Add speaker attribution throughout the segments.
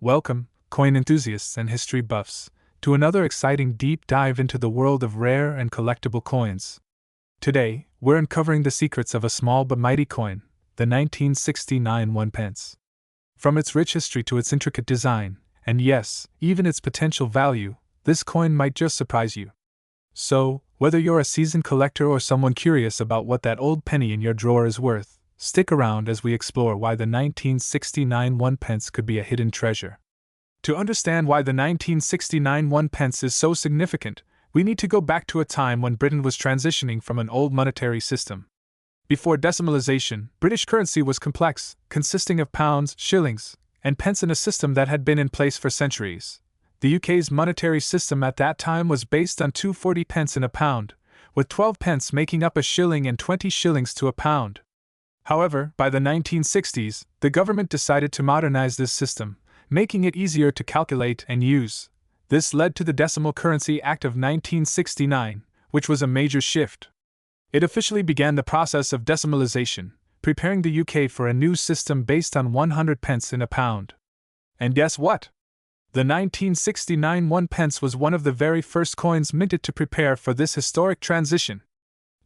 Speaker 1: Welcome, coin enthusiasts and history buffs, to another exciting deep dive into the world of rare and collectible coins. Today, we're uncovering the secrets of a small but mighty coin, the 1969 one pence. From its rich history to its intricate design, and yes, even its potential value, this coin might just surprise you. So, whether you're a seasoned collector or someone curious about what that old penny in your drawer is worth, stick around as we explore why the 1969 one pence could be a hidden treasure. To understand why the 1969 one pence is so significant, we need to go back to a time when Britain was transitioning from an old monetary system. Before decimalization, British currency was complex, consisting of pounds, shillings, and pence in a system that had been in place for centuries. The UK's monetary system at that time was based on 240 pence in a pound, with 12 pence making up a shilling and 20 shillings to a pound. However, by the 1960s, the government decided to modernize this system, making it easier to calculate and use. This led to the Decimal Currency Act of 1969, which was a major shift. It officially began the process of decimalization, preparing the UK for a new system based on 100 pence in a pound. And guess what? The 1969 one pence was one of the very first coins minted to prepare for this historic transition.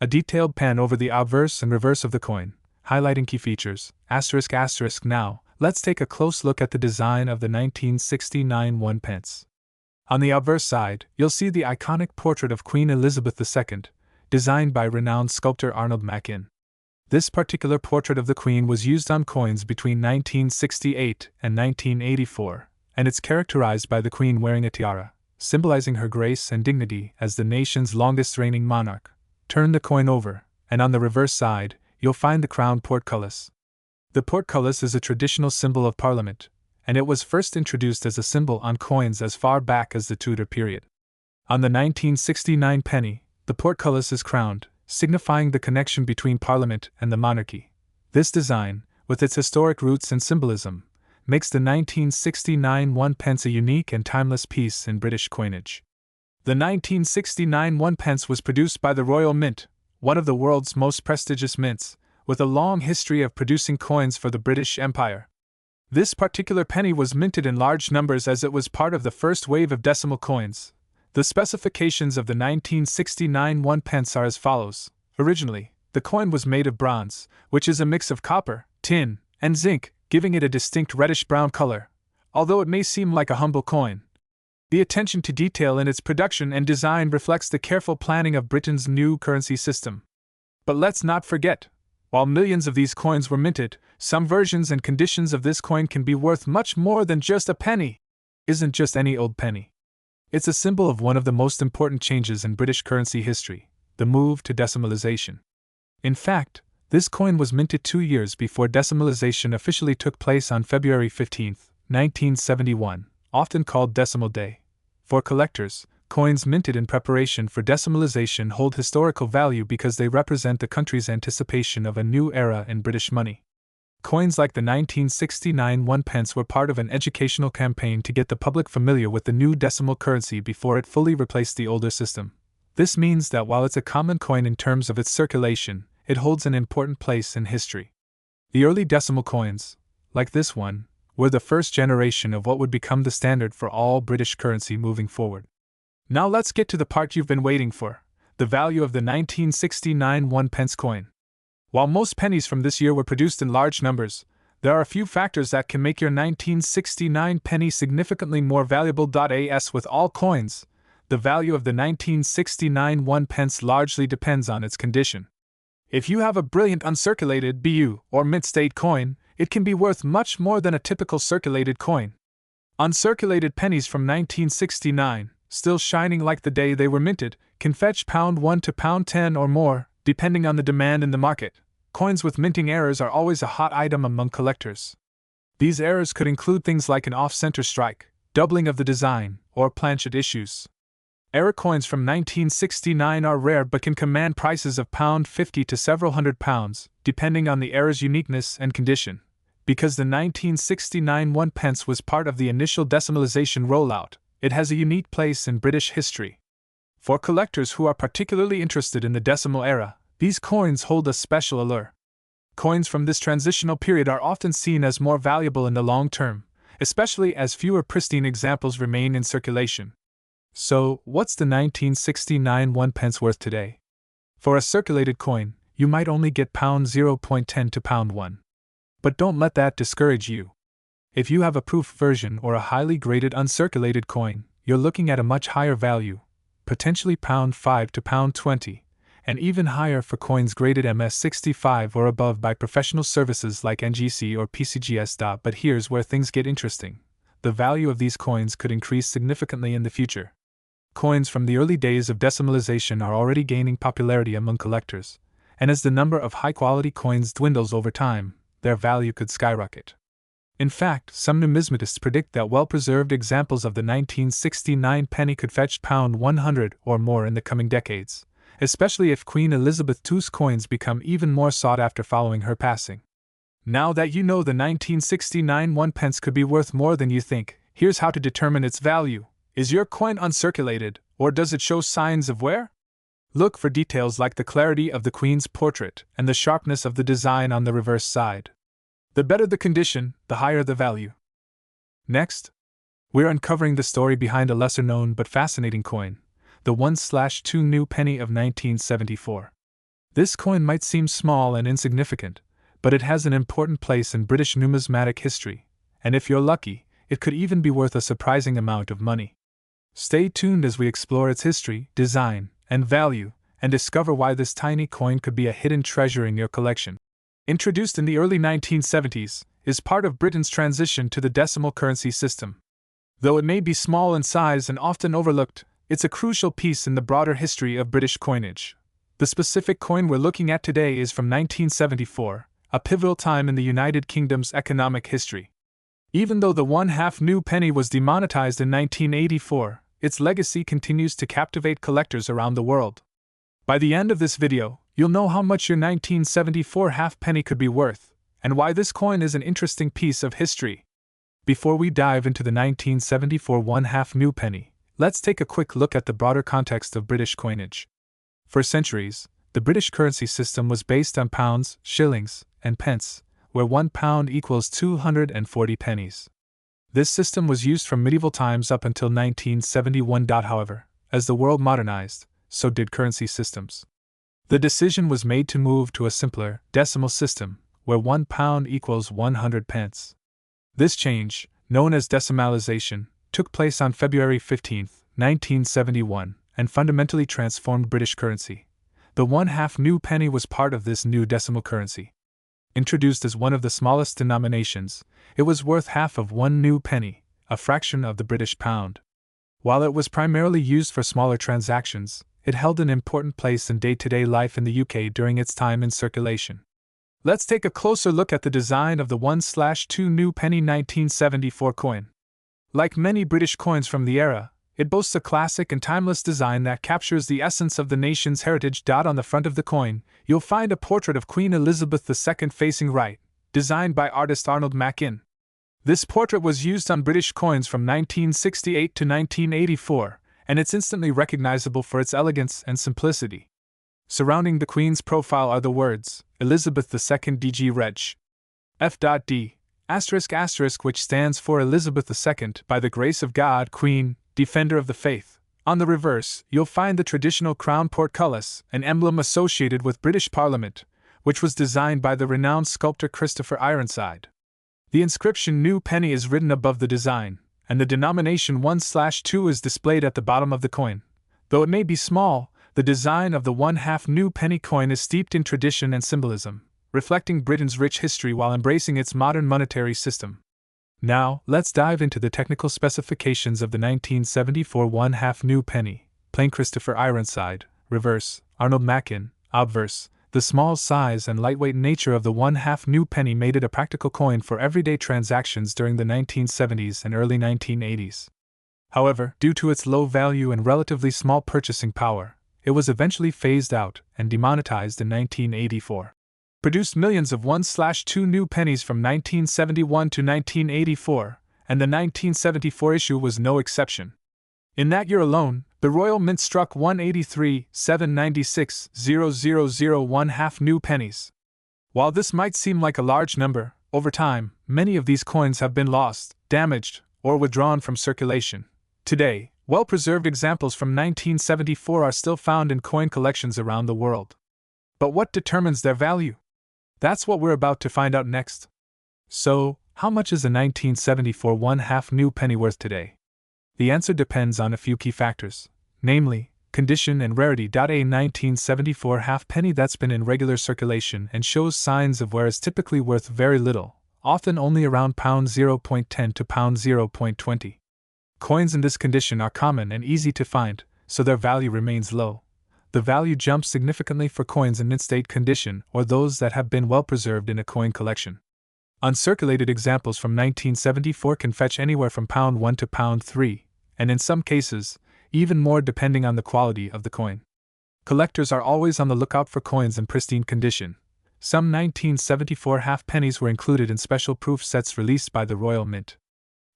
Speaker 1: A detailed pan over the obverse and reverse of the coin, highlighting key features, ***. Now, let's take a close look at the design of the 1969 one pence. On the obverse side, you'll see the iconic portrait of Queen Elizabeth II, designed by renowned sculptor Arnold Machin. This particular portrait of the Queen was used on coins between 1968 and 1984, and it's characterized by the Queen wearing a tiara, symbolizing her grace and dignity as the nation's longest reigning monarch. Turn the coin over, and on the reverse side, you'll find the crown portcullis. The portcullis is a traditional symbol of Parliament, and it was first introduced as a symbol on coins as far back as the Tudor period. On the 1969 penny, the portcullis is crowned, signifying the connection between Parliament and the monarchy. This design, with its historic roots and symbolism, makes the 1969 one pence a unique and timeless piece in British coinage. The 1969 one pence was produced by the Royal Mint, one of the world's most prestigious mints, with a long history of producing coins for the British Empire. This particular penny was minted in large numbers as it was part of the first wave of decimal coins. The specifications of the 1969 one pence are as follows. Originally, the coin was made of bronze, which is a mix of copper, tin, and zinc, giving it a distinct reddish-brown color, although it may seem like a humble coin. The attention to detail in its production and design reflects the careful planning of Britain's new currency system. But let's not forget, while millions of these coins were minted, some versions and conditions of this coin can be worth much more than just a penny. Isn't just any old penny. It's a symbol of one of the most important changes in British currency history, the move to decimalization. In fact, this coin was minted 2 years before decimalization officially took place on February 15, 1971, often called Decimal Day. For collectors, coins minted in preparation for decimalization hold historical value because they represent the country's anticipation of a new era in British money. Coins like the 1969 one pence were part of an educational campaign to get the public familiar with the new decimal currency before it fully replaced the older system. This means that while it's a common coin in terms of its circulation, it holds an important place in history. The early decimal coins, like this one, were the first generation of what would become the standard for all British currency moving forward. Now let's get to the part you've been waiting for, the value of the 1969 one pence coin. While most pennies from this year were produced in large numbers, there are a few factors that can make your 1969 penny significantly more valuable. As with all coins, the value of the 1969 one pence largely depends on its condition. If you have a brilliant uncirculated BU or mint state coin, it can be worth much more than a typical circulated coin. Uncirculated pennies from 1969, still shining like the day they were minted, can fetch £1 to £10 or more, depending on the demand in the market. Coins with minting errors are always a hot item among collectors. These errors could include things like an off-center strike, doubling of the design, or planchet issues. Error coins from 1969 are rare but can command prices of £50 to several £100, depending on the error's uniqueness and condition. Because the 1969 one pence was part of the initial decimalization rollout, it has a unique place in British history. For collectors who are particularly interested in the decimal era, these coins hold a special allure. Coins from this transitional period are often seen as more valuable in the long term, especially as fewer pristine examples remain in circulation. So, what's the 1969 1 pence worth today? For a circulated coin, you might only get pound 0.10 to pound 1. But don't let that discourage you. If you have a proof version or a highly graded uncirculated coin, you're looking at a much higher value, potentially pound 5 to pound 20, and even higher for coins graded MS65 or above by professional services like NGC or PCGS. But here's where things get interesting. The value of these coins could increase significantly in the future. Coins from the early days of decimalization are already gaining popularity among collectors, and as the number of high-quality coins dwindles over time, their value could skyrocket. In fact, some numismatists predict that well-preserved examples of the 1969 penny could fetch pound 100 or more in the coming decades, especially if Queen Elizabeth II's coins become even more sought after following her passing. Now that you know the 1969 1 pence could be worth more than you think, here's how to determine its value. Is your coin uncirculated, or does it show signs of wear? Look for details like the clarity of the Queen's portrait and the sharpness of the design on the reverse side. The better the condition, the higher the value. Next, we're uncovering the story behind a lesser-known but fascinating coin, the 1/2 new penny of 1974. This coin might seem small and insignificant, but it has an important place in British numismatic history, and if you're lucky, it could even be worth a surprising amount of money. Stay tuned as we explore its history, design, and value, and discover why this tiny coin could be a hidden treasure in your collection. Introduced in the early 1970s, is part of Britain's transition to the decimal currency system. Though it may be small in size and often overlooked, it's a crucial piece in the broader history of British coinage. The specific coin we're looking at today is from 1974, a pivotal time in the United Kingdom's economic history. Even though the 1/2 new penny was demonetized in 1984, its legacy continues to captivate collectors around the world. By the end of this video, you'll know how much your 1974 halfpenny could be worth, and why this coin is an interesting piece of history. Before we dive into the 1974 1/2 new penny, let's take a quick look at the broader context of British coinage. For centuries, the British currency system was based on pounds, shillings, and pence, where 1 pound equals 240 pennies. This system was used from medieval times up until 1971. However, as the world modernized, so did currency systems. The decision was made to move to a simpler, decimal system, where 1 pound equals 100 pence. This change, known as decimalization, took place on February 15, 1971, and fundamentally transformed British currency. The 1/2 new penny was part of this new decimal currency. Introduced as one of the smallest denominations, it was worth half of 1 new penny, a fraction of the British pound. While it was primarily used for smaller transactions, it held an important place in day-to-day life in the UK during its time in circulation. Let's take a closer look at the design of the 1/2 new penny 1974 coin. Like many British coins from the era, it boasts a classic and timeless design that captures the essence of the nation's heritage. On the front of the coin, you'll find a portrait of Queen Elizabeth II facing right, designed by artist Arnold Mackin. This portrait was used on British coins from 1968 to 1984, and it's instantly recognizable for its elegance and simplicity. Surrounding the Queen's profile are the words, Elizabeth II DG Reg. F.D. ***, which stands for Elizabeth II, by the grace of God, Queen, Defender of the Faith. On the reverse, you'll find the traditional crown portcullis, an emblem associated with British Parliament, which was designed by the renowned sculptor Christopher Ironside. The inscription New Penny is written above the design, and the denomination 1/2 is displayed at the bottom of the coin. Though it may be small, the design of the 1/2 new penny coin is steeped in tradition and symbolism, reflecting Britain's rich history while embracing its modern monetary system. Now, let's dive into the technical specifications of the 1974 1/2 new penny. Plain Christopher Ironside, reverse, Arnold Mackin, obverse. The small size and lightweight nature of the 1/2 new penny made it a practical coin for everyday transactions during the 1970s and early 1980s. However, due to its low value and relatively small purchasing power, it was eventually phased out and demonetized in 1984. Produced millions of 1/2 new pennies from 1971 to 1984, and the 1974 issue was no exception. In that year alone, the Royal Mint struck 183,796,000 1/2 new pennies. While this might seem like a large number, Over time, many of these coins have been lost, damaged, or withdrawn from circulation. Today, well-preserved examples from 1974 are still found in coin collections around the world. But what determines their value? That's what we're about to find out next. So, how much is a 1974 1/2 new penny worth today? The answer depends on a few key factors, namely, condition and rarity. A 1974 halfpenny that's been in regular circulation and shows signs of wear is typically worth very little, often only around £0.10 to £0.20. Coins in this condition are common and easy to find, so their value remains low. The value jumps significantly for coins in mint-state condition or those that have been well preserved in a coin collection. Uncirculated examples from 1974 can fetch anywhere from £1 to £3, and in some cases, even more depending on the quality of the coin. Collectors are always on the lookout for coins in pristine condition. Some 1974 halfpennies were included in special proof sets released by the Royal Mint.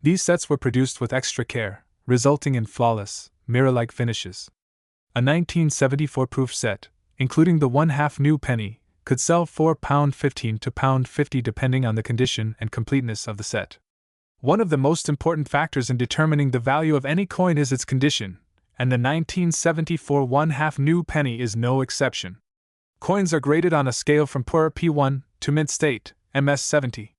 Speaker 1: These sets were produced with extra care, resulting in flawless, mirror-like finishes. A 1974 proof set, including the 1/2 new penny, could sell for £15 to £50 depending on the condition and completeness of the set. One of the most important factors in determining the value of any coin is its condition, and the 1974 1/2 new penny is no exception. Coins are graded on a scale from poor P1 to mint state, MS70.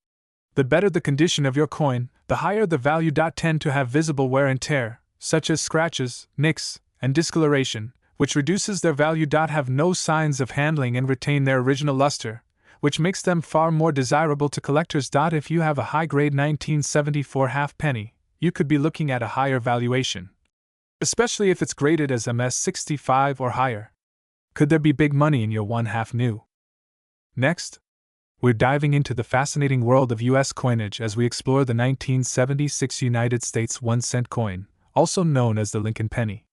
Speaker 1: The better the condition of your coin, the higher the value. Tend to have visible wear and tear, such as scratches, nicks, and discoloration, which reduces their value. Have no signs of handling and retain their original luster, which makes them far more desirable to collectors. If you have a high-grade 1974 halfpenny, you could be looking at a higher valuation, especially if it's graded as MS65 or higher. Could there be big money in your 1/2 new? Next, we're diving into the fascinating world of U.S. coinage as we explore the 1976 United States 1-cent coin, also known as the Lincoln penny.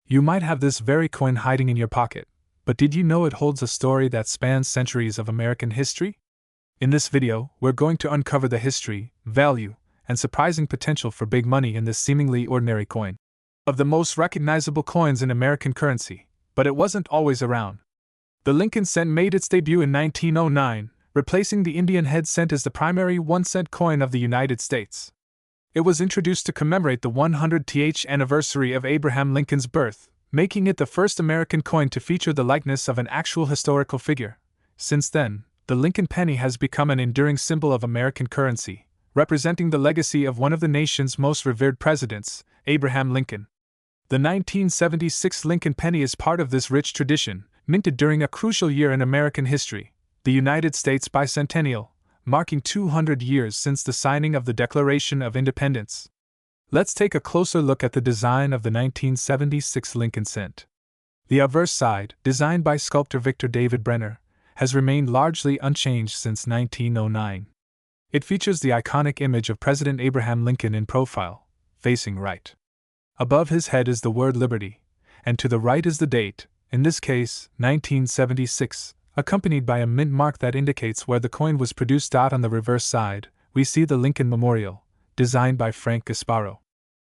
Speaker 1: You might have this very coin hiding in your pocket, but did you know it holds a story that spans centuries of American history? In this video, we're going to uncover the history, value, and surprising potential for big money in this seemingly ordinary coin. Of the most recognizable coins in American currency, but it wasn't always around. The Lincoln cent made its debut in 1909, replacing the Indian head cent as the primary 1-cent coin of the United States. It was introduced to commemorate the 100th anniversary of Abraham Lincoln's birth, making it the first American coin to feature the likeness of an actual historical figure. Since then, the Lincoln penny has become an enduring symbol of American currency, representing the legacy of one of the nation's most revered presidents, Abraham Lincoln. The 1976 Lincoln penny is part of this rich tradition, minted during a crucial year in American history, the United States bicentennial, marking 200 years since the signing of the Declaration of Independence. Let's take a closer look at the design of the 1976 Lincoln cent. The obverse side, designed by sculptor Victor David Brenner, has remained largely unchanged since 1909. It features the iconic image of President Abraham Lincoln in profile, facing right. Above his head is the word Liberty, and to the right is the date, in this case, 1976, accompanied by a mint mark that indicates where the coin was produced. On the reverse side, we see the Lincoln Memorial, designed by Frank Gasparo.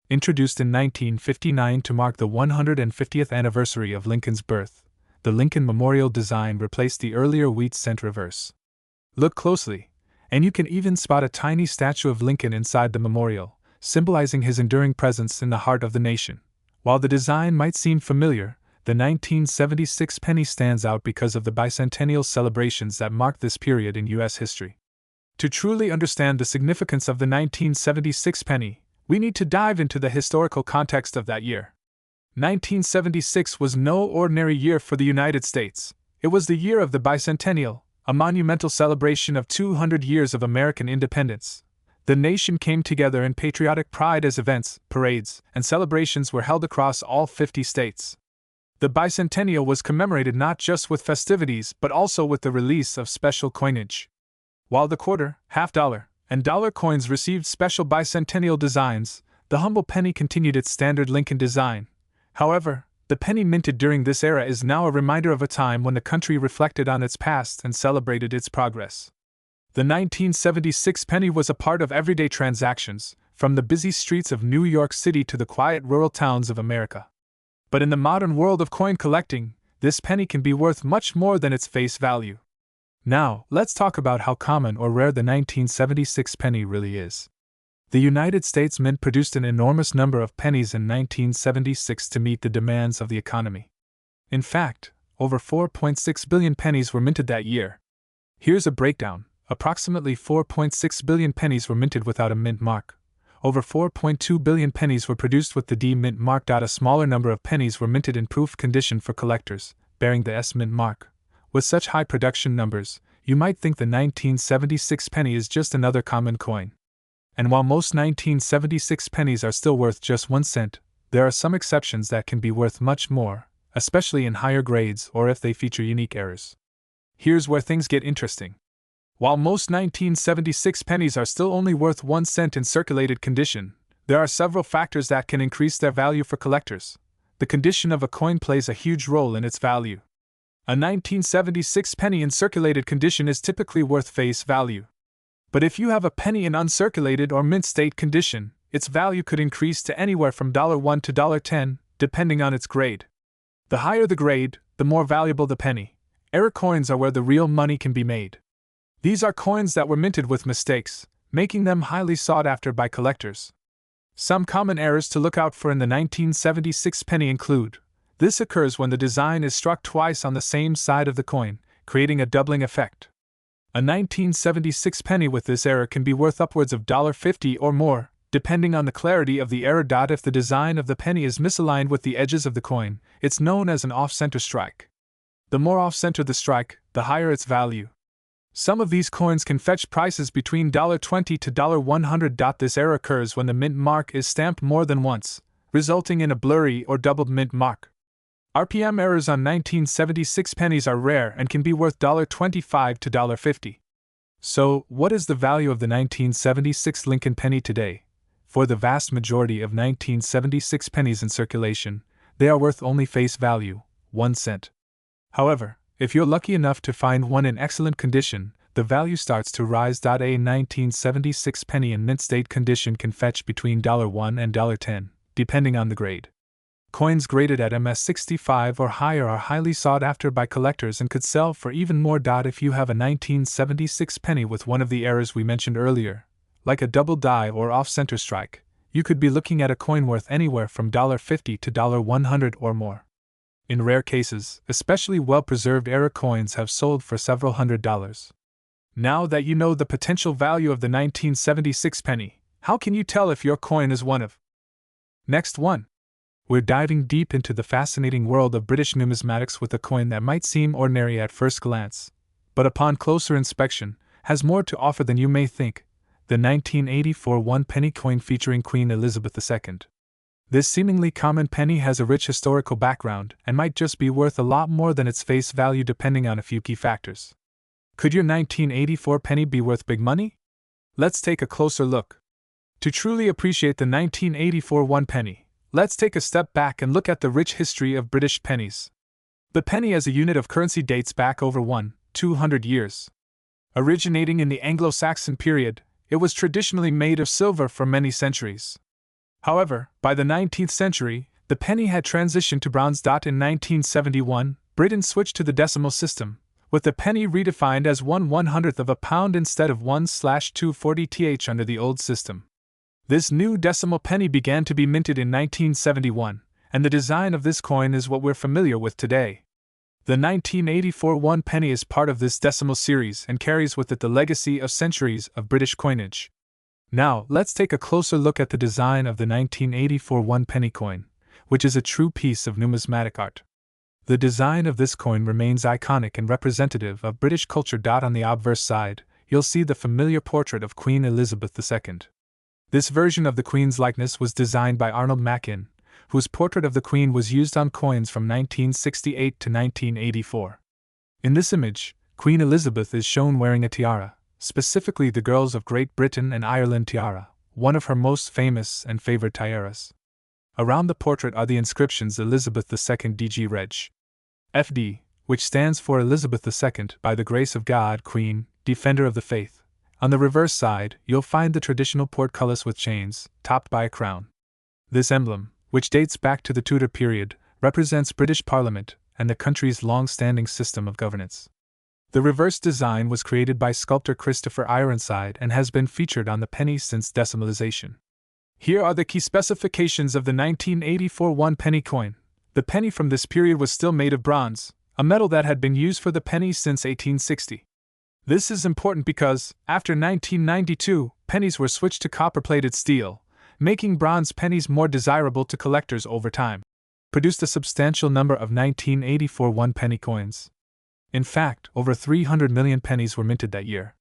Speaker 1: Introduced in 1959 to mark the 150th anniversary of Lincoln's birth, the Lincoln Memorial design replaced the earlier wheat cent reverse. Look closely, and you can even spot a tiny statue of Lincoln inside the memorial, symbolizing his enduring presence in the heart of the nation. While the design might seem familiar, the 1976 penny stands out because of the bicentennial celebrations that mark this period in U.S. history. To truly understand the significance of the 1976 penny, we need to dive into the historical context of that year. 1976 was no ordinary year for the United States. It was the year of the bicentennial, a monumental celebration of 200 years of American independence. The nation came together in patriotic pride as events, parades, and celebrations were held across all 50 states. The bicentennial was commemorated not just with festivities but also with the release of special coinage. While the quarter, half-dollar, and dollar coins received special bicentennial designs, the humble penny continued its standard Lincoln design. However, the penny minted during this era is now a reminder of a time when the country reflected on its past and celebrated its progress. The 1976 penny was a part of everyday transactions, from the busy streets of New York City to the quiet rural towns of America. But in the modern world of coin collecting, this penny can be worth much more than its face value. Now, let's talk about how common or rare the 1976 penny really is. The United States Mint produced an enormous number of pennies in 1976 to meet the demands of the economy. In fact, over 4.6 billion pennies were minted that year. Here's a breakdown. Approximately 4.6 billion pennies were minted without a mint mark. Over 4.2 billion pennies were produced with the D mint mark. A smaller number of pennies were minted in proof condition for collectors, bearing the S mint mark. With such high production numbers, you might think the 1976 penny is just another common coin. And while most 1976 pennies are still worth just 1 cent, there are some exceptions that can be worth much more, especially in higher grades or if they feature unique errors. Here's where things get interesting. While most 1976 pennies are still only worth 1 cent in circulated condition, there are several factors that can increase their value for collectors. The condition of a coin plays a huge role in its value. A 1976 penny in circulated condition is typically worth face value. But if you have a penny in uncirculated or mint state condition, its value could increase to anywhere from $1 to $10, depending on its grade. The higher the grade, the more valuable the penny. Error coins are where the real money can be made. These are coins that were minted with mistakes, making them highly sought after by collectors. Some common errors to look out for in the 1976 penny include: this occurs when the design is struck twice on the same side of the coin, creating a doubling effect. A 1976 penny with this error can be worth upwards of $50 or more, depending on the clarity of the error. If the design of the penny is misaligned with the edges of the coin, it's known as an off-center strike. The more off-center the strike, the higher its value. Some of these coins can fetch prices between $20 to $100. This error occurs when the mint mark is stamped more than once, resulting in a blurry or doubled mint mark. RPM errors on 1976 pennies are rare and can be worth $25 to $50. So, what is the value of the 1976 Lincoln penny today? For the vast majority of 1976 pennies in circulation, they are worth only face value, 1 cent. However, if you're lucky enough to find one in excellent condition, the value starts to rise. A 1976 penny in mint state condition can fetch between $1 and $10, depending on the grade. Coins graded at MS65 or higher are highly sought after by collectors and could sell for even more. If you have a 1976 penny with one of the errors we mentioned earlier, like a double die or off-center strike, you could be looking at a coin worth anywhere from $50 to $100 or more. In rare cases, especially well-preserved error coins have sold for several $100s. Now that you know the potential value of the 1976 penny, how can you tell if your coin is one of? Next one. We're diving deep into the fascinating world of British numismatics with a coin that might seem ordinary at first glance, but upon closer inspection, has more to offer than you may think: the 1984 one-penny coin featuring Queen Elizabeth II. This seemingly common penny has a rich historical background and might just be worth a lot more than its face value depending on a few key factors. Could your 1984 penny be worth big money? Let's take a closer look. To truly appreciate the 1984 one penny, let's take a step back and look at the rich history of British pennies. The penny as a unit of currency dates back over 200 years. Originating in the Anglo-Saxon period, it was traditionally made of silver for many centuries. However, by the 19th century, the penny had transitioned to bronze. In 1971, Britain switched to the decimal system, with the penny redefined as 1/100th of a pound instead of 1/240th under the old system. This new decimal penny began to be minted in 1971, and the design of this coin is what we're familiar with today. The 1984 one penny is part of this decimal series and carries with it the legacy of centuries of British coinage. Now, let's take a closer look at the design of the 1984 one penny coin, which is a true piece of numismatic art. The design of this coin remains iconic and representative of British culture. On the obverse side, you'll see the familiar portrait of Queen Elizabeth II. This version of the Queen's likeness was designed by Arnold Machin, whose portrait of the Queen was used on coins from 1968 to 1984. In this image, Queen Elizabeth is shown wearing a tiara, specifically the Girls of Great Britain and Ireland tiara, one of her most famous and favored tiaras. Around the portrait are the inscriptions Elizabeth II DG Reg. FD, which stands for Elizabeth II, by the grace of God, Queen, Defender of the Faith. On the reverse side, you'll find the traditional portcullis with chains, topped by a crown. This emblem, which dates back to the Tudor period, represents British Parliament and the country's long-standing system of governance. The reverse design was created by sculptor Christopher Ironside and has been featured on the penny since decimalization. Here are the key specifications of the 1984 one-penny coin. The penny from this period was still made of bronze, a metal that had been used for the penny since 1860. This is important because, after 1992, pennies were switched to copper-plated steel, making bronze pennies more desirable to collectors over time. Produced a substantial number of 1984 one-penny coins. In fact, over 300 million pennies were minted that year.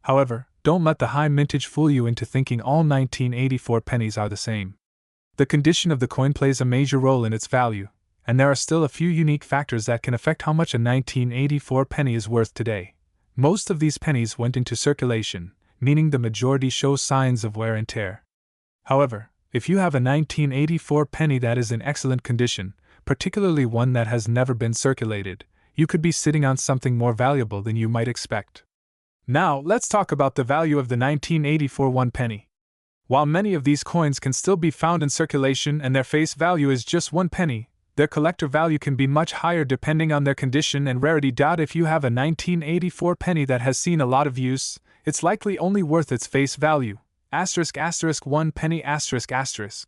Speaker 1: However, don't let the high mintage fool you into thinking all 1984 pennies are the same. The condition of the coin plays a major role in its value, and there are still a few unique factors that can affect how much a 1984 penny is worth today. Most of these pennies went into circulation, meaning the majority show signs of wear and tear. However, if you have a 1984 penny that is in excellent condition, particularly one that has never been circulated, you could be sitting on something more valuable than you might expect. Now, let's talk about the value of the 1984 one penny. While many of these coins can still be found in circulation and their face value is just 1 penny, their collector value can be much higher depending on their condition and rarity. If you have a 1984 penny that has seen a lot of use, it's likely only worth its face value, *** 1 penny ***.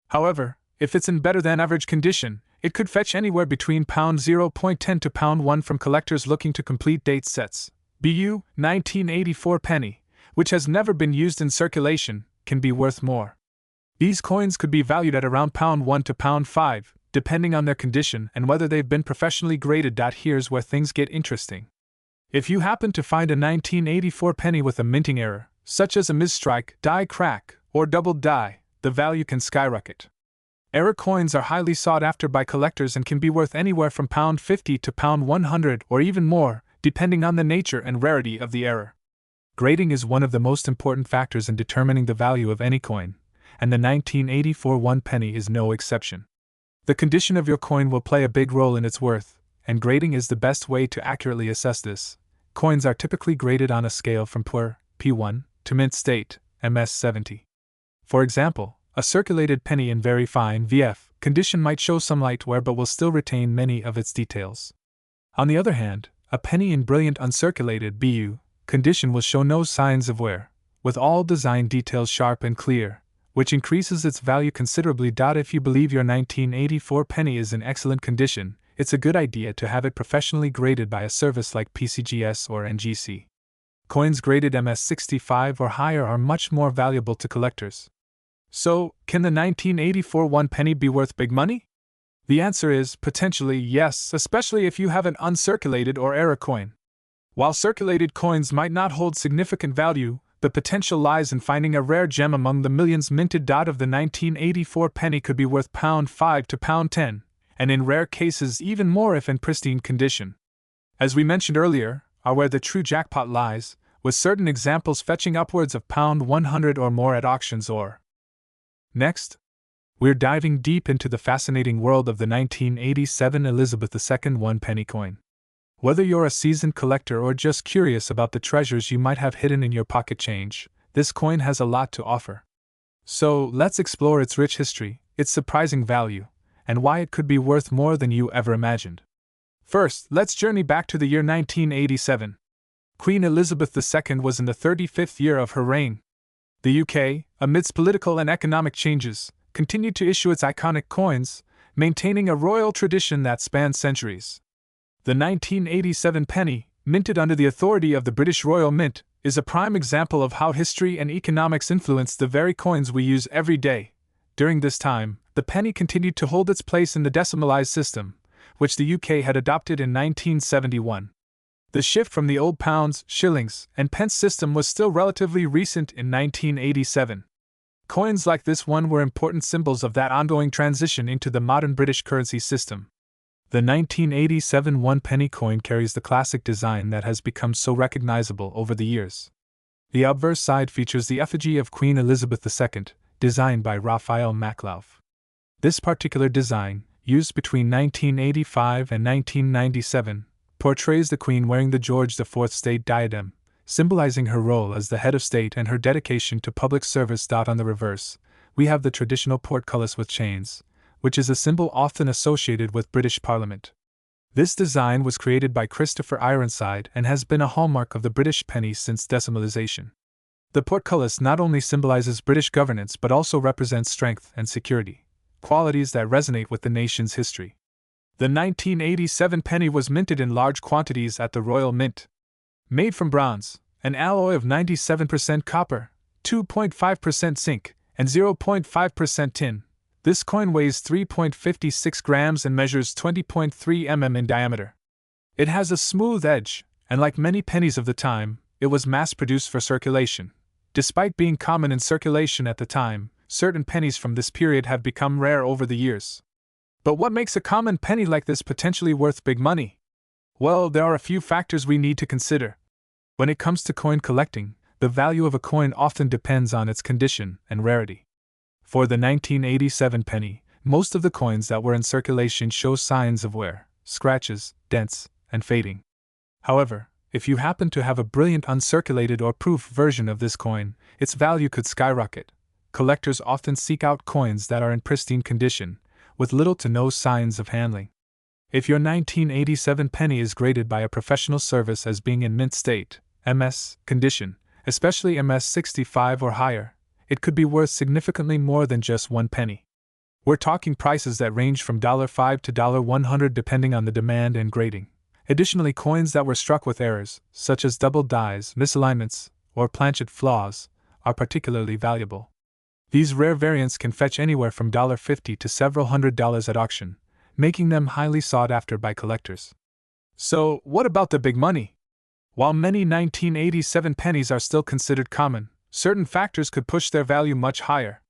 Speaker 1: However, if it's in better than average condition, it could fetch anywhere between £0.10 to £1 from collectors looking to complete date sets. BU 1984 penny, which has never been used in circulation, can be worth more. These coins could be valued at around £1 to £5, depending on their condition and whether they've been professionally graded. Here's where things get interesting. If you happen to find a 1984 penny with a minting error, such as a misstrike, die crack, or doubled die, the value can skyrocket. Error coins are highly sought after by collectors and can be worth anywhere from £50 to £100 or even more, depending on the nature and rarity of the error. Grading is one of the most important factors in determining the value of any coin, and the 1984 one penny is no exception. The condition of your coin will play a big role in its worth, and grading is the best way to accurately assess this. Coins are typically graded on a scale from poor, P1, to mint state, MS70. For example, a circulated penny in very fine VF condition might show some light wear but will still retain many of its details. On the other hand, a penny in brilliant uncirculated BU condition will show no signs of wear, with all design details sharp and clear, which increases its value considerably. If you believe your 1984 penny is in excellent condition, it's a good idea to have it professionally graded by a service like PCGS or NGC. Coins graded MS65 or higher are much more valuable to collectors. So, can the 1984 one penny be worth big money? The answer is potentially yes, especially if you have an uncirculated or error coin. While circulated coins might not hold significant value, the potential lies in finding a rare gem among the millions minted. Of the 1984 penny could be worth £5 to £10, and in rare cases even more if in pristine condition. As we mentioned earlier, are where the true jackpot lies, with certain examples fetching upwards of £100 or more at auctions or. Next, we're diving deep into the fascinating world of the 1987 Elizabeth II one-penny coin. Whether you're a seasoned collector or just curious about the treasures you might have hidden in your pocket change, this coin has a lot to offer. So, let's explore its rich history, its surprising value, and why it could be worth more than you ever imagined. First, let's journey back to the year 1987. Queen Elizabeth II was in the 35th year of her reign. The UK, amidst political and economic changes, continued to issue its iconic coins, maintaining a royal tradition that spans centuries. The 1987 penny, minted under the authority of the British Royal Mint, is a prime example of how history and economics influence the very coins we use every day. During this time, the penny continued to hold its place in the decimalized system, which the UK had adopted in 1971. The shift from the old pounds, shillings, and pence system was still relatively recent in 1987. Coins like this one were important symbols of that ongoing transition into the modern British currency system. The 1987 one-penny coin carries the classic design that has become so recognizable over the years. The obverse side features the effigy of Queen Elizabeth II, designed by Raphael Maklauf. This particular design, used between 1985 and 1997, portrays the Queen wearing the George IV state diadem, symbolizing her role as the head of state and her dedication to public service. On the reverse, we have the traditional portcullis with chains, which is a symbol often associated with British Parliament. This design was created by Christopher Ironside and has been a hallmark of the British penny since decimalization. The portcullis not only symbolizes British governance but also represents strength and security, qualities that resonate with the nation's history. The 1987 penny was minted in large quantities at the Royal Mint. Made from bronze, an alloy of 97% copper, 2.5% zinc, and 0.5% tin, this coin weighs 3.56 grams and measures 20.3 mm in diameter. It has a smooth edge, and like many pennies of the time, it was mass-produced for circulation. Despite being common in circulation at the time, certain pennies from this period have become rare over the years. But what makes a common penny like this potentially worth big money? Well, there are a few factors we need to consider. When it comes to coin collecting, the value of a coin often depends on its condition and rarity. For the 1987 penny, most of the coins that were in circulation show signs of wear, scratches, dents, and fading. However, if you happen to have a brilliant uncirculated or proof version of this coin, its value could skyrocket. Collectors often seek out coins that are in pristine condition, with little to no signs of handling. If your 1987 penny is graded by a professional service as being in mint state, MS, condition, especially MS 65 or higher, it could be worth significantly more than just one penny. We're talking prices that range from $5 to $100 depending on the demand and grading. Additionally, coins that were struck with errors, such as double dies, misalignments, or planchet flaws, are particularly valuable. These rare variants can fetch anywhere from $50 to several $100 at auction, making them highly sought after by collectors. So, what about the big money? While many 1987 pennies are still considered common, certain factors could push their value much higher.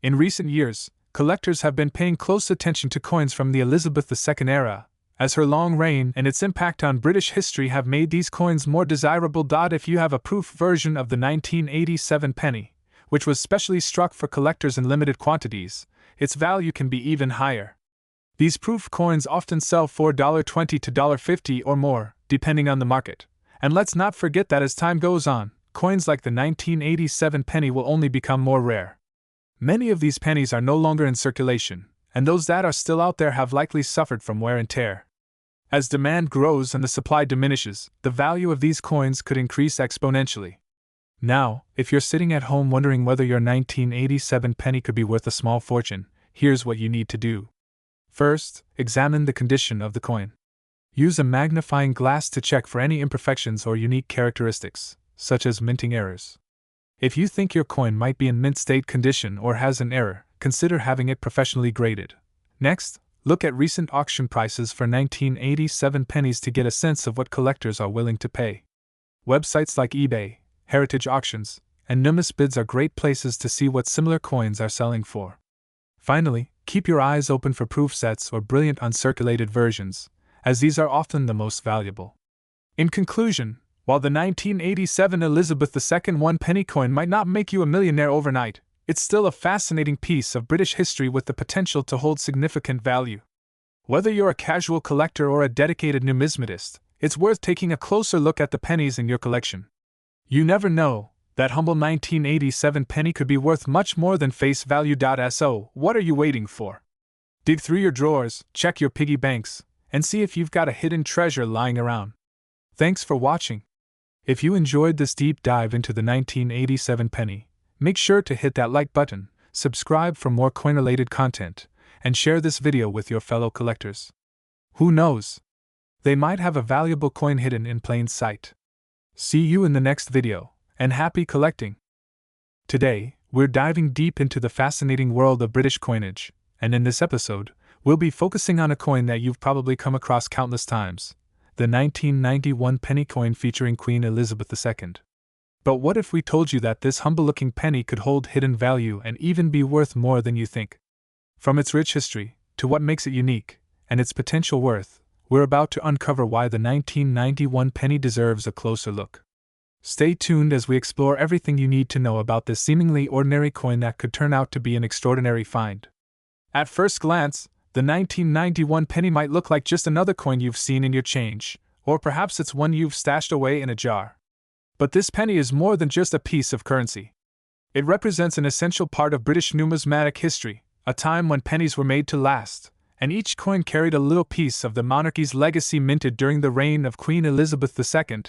Speaker 1: In recent years, collectors have been paying close attention to coins from the Elizabeth II era, as her long reign and its impact on British history have made these coins more desirable. If you have a proof version of the 1987 penny, which was specially struck for collectors in limited quantities, its value can be even higher. These proof coins often sell for $20 to $50 or more, depending on the market. And let's not forget that as time goes on, coins like the 1987 penny will only become more rare. Many of these pennies are no longer in circulation, and those that are still out there have likely suffered from wear and tear. As demand grows and the supply diminishes, the value of these coins could increase exponentially. Now, if you're sitting at home wondering whether your 1987 penny could be worth a small fortune, here's what you need to do. First, examine the condition of the coin. Use a magnifying glass to check for any imperfections or unique characteristics, such as minting errors. If you think your coin might be in mint state condition or has an error, consider having it professionally graded. Next, look at recent auction prices for 1987 pennies to get a sense of what collectors are willing to pay. Websites like eBay, Heritage Auctions, and Numis Bids are great places to see what similar coins are selling for. Finally, keep your eyes open for proof sets or brilliant uncirculated versions, as these are often the most valuable. In conclusion, while the 1987 Elizabeth II one-penny coin might not make you a millionaire overnight, it's still a fascinating piece of British history with the potential to hold significant value. Whether you're a casual collector or a dedicated numismatist, it's worth taking a closer look at the pennies in your collection. You never know, that humble 1987 penny could be worth much more than face value. So, what are you waiting for? Dig through your drawers, check your piggy banks, and see if you've got a hidden treasure lying around. Thanks for watching. If you enjoyed this deep dive into the 1987 penny, make sure to hit that like button, subscribe for more coin-related content, and share this video with your fellow collectors. Who knows? They might have a valuable coin hidden in plain sight. See you in the next video, and happy collecting! Today, we're diving deep into the fascinating world of British coinage, and in this episode, we'll be focusing on a coin that you've probably come across countless times, the 1991 penny coin featuring Queen Elizabeth II. But what if we told you that this humble-looking penny could hold hidden value and even be worth more than you think? From its rich history, to what makes it unique, and its potential worth, we're about to uncover why the 1991 penny deserves a closer look. Stay tuned as we explore everything you need to know about this seemingly ordinary coin that could turn out to be an extraordinary find. At first glance, the 1991 penny might look like just another coin you've seen in your change, or perhaps it's one you've stashed away in a jar. But this penny is more than just a piece of currency. It represents an essential part of British numismatic history, a time when pennies were made to last, and each coin carried a little piece of the monarchy's legacy minted during the reign of Queen Elizabeth II.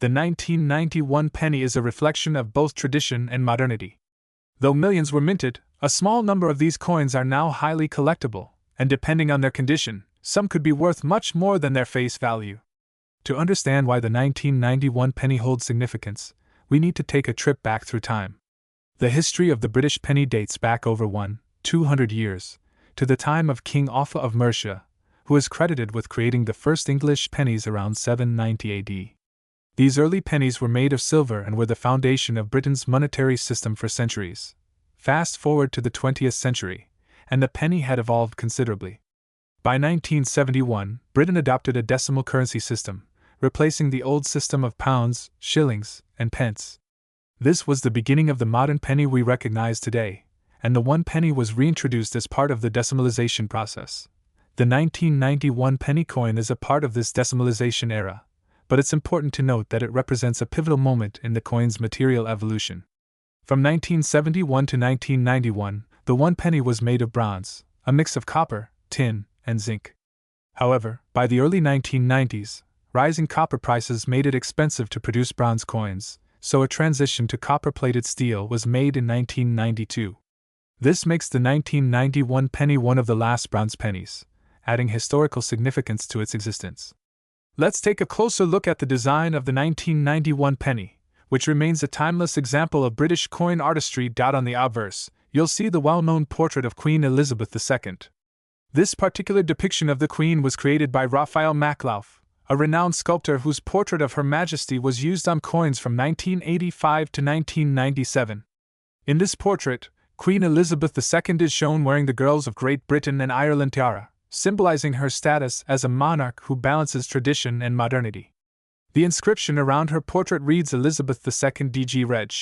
Speaker 1: The 1991 penny is a reflection of both tradition and modernity. Though millions were minted, a small number of these coins are now highly collectible, and depending on their condition, some could be worth much more than their face value. To understand why the 1991 penny holds significance, we need to take a trip back through time. The history of the British penny dates back over 200 years, to the time of King Offa of Mercia, who is credited with creating the first English pennies around 790 AD. These early pennies were made of silver and were the foundation of Britain's monetary system for centuries. Fast forward to the 20th century, and the penny had evolved considerably. By 1971, Britain adopted a decimal currency system, replacing the old system of pounds, shillings, and pence. This was the beginning of the modern penny we recognize today, and the 1 penny was reintroduced as part of the decimalization process. The 1991 penny coin is a part of this decimalization era, but it's important to note that it represents a pivotal moment in the coin's material evolution. From 1971 to 1991, the 1 penny was made of bronze, a mix of copper, tin, and zinc. However, by the early 1990s, rising copper prices made it expensive to produce bronze coins, so a transition to copper-plated steel was made in 1992. This makes the 1991 penny one of the last bronze pennies, adding historical significance to its existence. Let's take a closer look at the design of the 1991 penny, which remains a timeless example of British coin artistry. On the obverse, you'll see the well-known portrait of Queen Elizabeth II. This particular depiction of the Queen was created by Raphael Maklauf, a renowned sculptor whose portrait of Her Majesty was used on coins from 1985 to 1997. In this portrait, Queen Elizabeth II is shown wearing the girls of Great Britain and Ireland tiara, symbolizing her status as a monarch who balances tradition and modernity. The inscription around her portrait reads Elizabeth II DG Reg.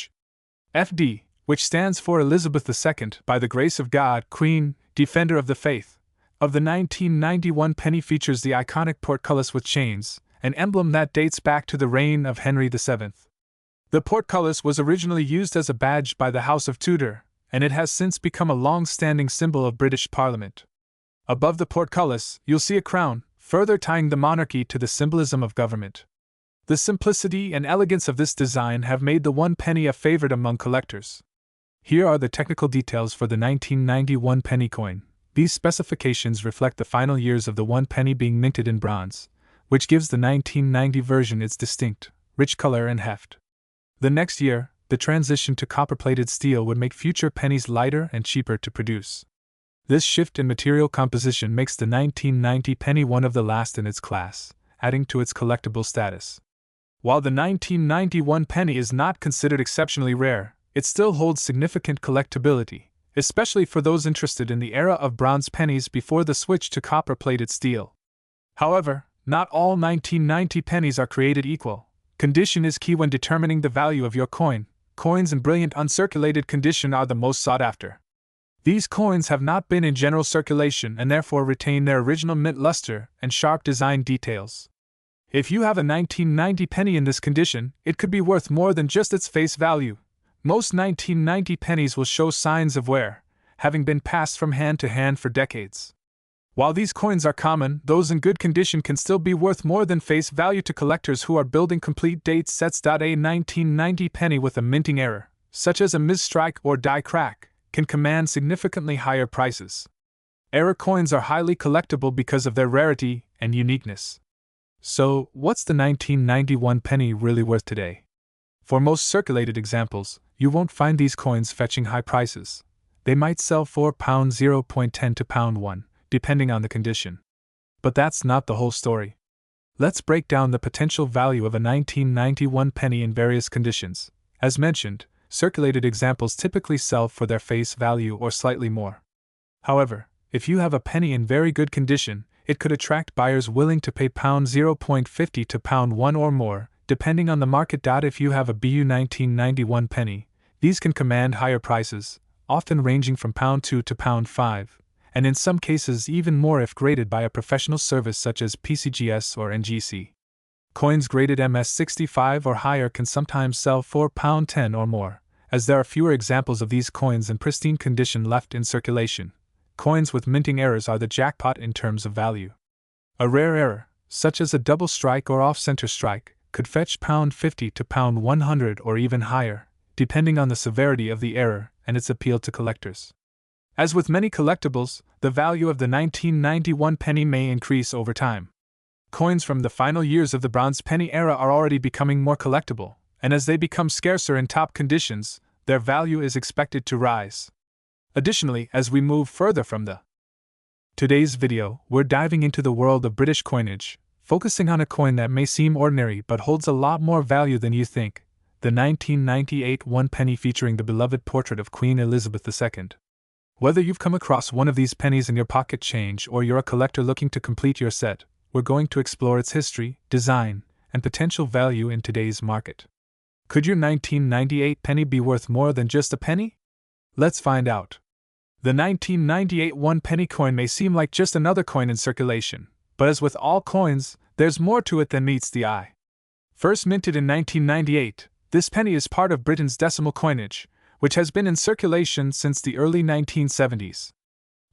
Speaker 1: FD, which stands for Elizabeth II, by the grace of God, Queen, Defender of the Faith. Of the 1991 penny features the iconic portcullis with chains, an emblem that dates back to the reign of Henry VII. The portcullis was originally used as a badge by the House of Tudor, and it has since become a long-standing symbol of British Parliament. Above the portcullis, you'll see a crown, further tying the monarchy to the symbolism of government. The simplicity and elegance of this design have made the 1 penny a favorite among collectors. Here are the technical details for the 1991 penny coin. These specifications reflect the final years of the 1 penny being minted in bronze, which gives the 1990 version its distinct, rich color and heft. The next year, the transition to copper-plated steel would make future pennies lighter and cheaper to produce. This shift in material composition makes the 1990 penny one of the last in its class, adding to its collectible status. While the 1991 penny is not considered exceptionally rare, it still holds significant collectability, especially for those interested in the era of bronze pennies before the switch to copper-plated steel. However, not all 1990 pennies are created equal. Condition is key when determining the value of your coin. Coins in brilliant uncirculated condition are the most sought after. These coins have not been in general circulation and therefore retain their original mint luster and sharp design details. If you have a 1990 penny in this condition, it could be worth more than just its face value. Most 1990 pennies will show signs of wear, having been passed from hand to hand for decades. While these coins are common, those in good condition can still be worth more than face value to collectors who are building complete date sets. A 1990 penny with a minting error, such as a misstrike or die crack, can command significantly higher prices. Error coins are highly collectible because of their rarity and uniqueness. So, what's the 1991 penny really worth today? For most circulated examples, you won't find these coins fetching high prices. They might sell for £0.10 to £1, depending on the condition. But that's not the whole story. Let's break down the potential value of a 1991 penny in various conditions. As mentioned, circulated examples typically sell for their face value or slightly more. However, if you have a penny in very good condition, it could attract buyers willing to pay £0.50 to £1 or more, depending on the market. If you have a BU 1991 penny, these can command higher prices, often ranging from £2 to £5, and in some cases even more if graded by a professional service such as PCGS or NGC. Coins graded MS65 or higher can sometimes sell for £10 or more, as there are fewer examples of these coins in pristine condition left in circulation. coins with minting errors are the jackpot in terms of value. A rare error, such as a double strike or off-center strike, could fetch £50 to £100 or even higher, depending on the severity of the error and its appeal to collectors. As with many collectibles, the value of the 1991 penny may increase over time. Coins from the final years of the bronze penny era are already becoming more collectible, and as they become scarcer in top conditions, their value is expected to rise. Additionally, as we move further from today's video, we're diving into the world of British coinage, focusing on a coin that may seem ordinary but holds a lot more value than you think, the 1998 one penny featuring the beloved portrait of Queen Elizabeth II. Whether you've come across one of these pennies in your pocket change or you're a collector looking to complete your set, we're going to explore its history, design, and potential value in today's market. Could your 1998 penny be worth more than just a penny? Let's find out. The 1998 one penny coin may seem like just another coin in circulation, but as with all coins, there's more to it than meets the eye. First minted in 1998, this penny is part of Britain's decimal coinage, which has been in circulation since the early 1970s.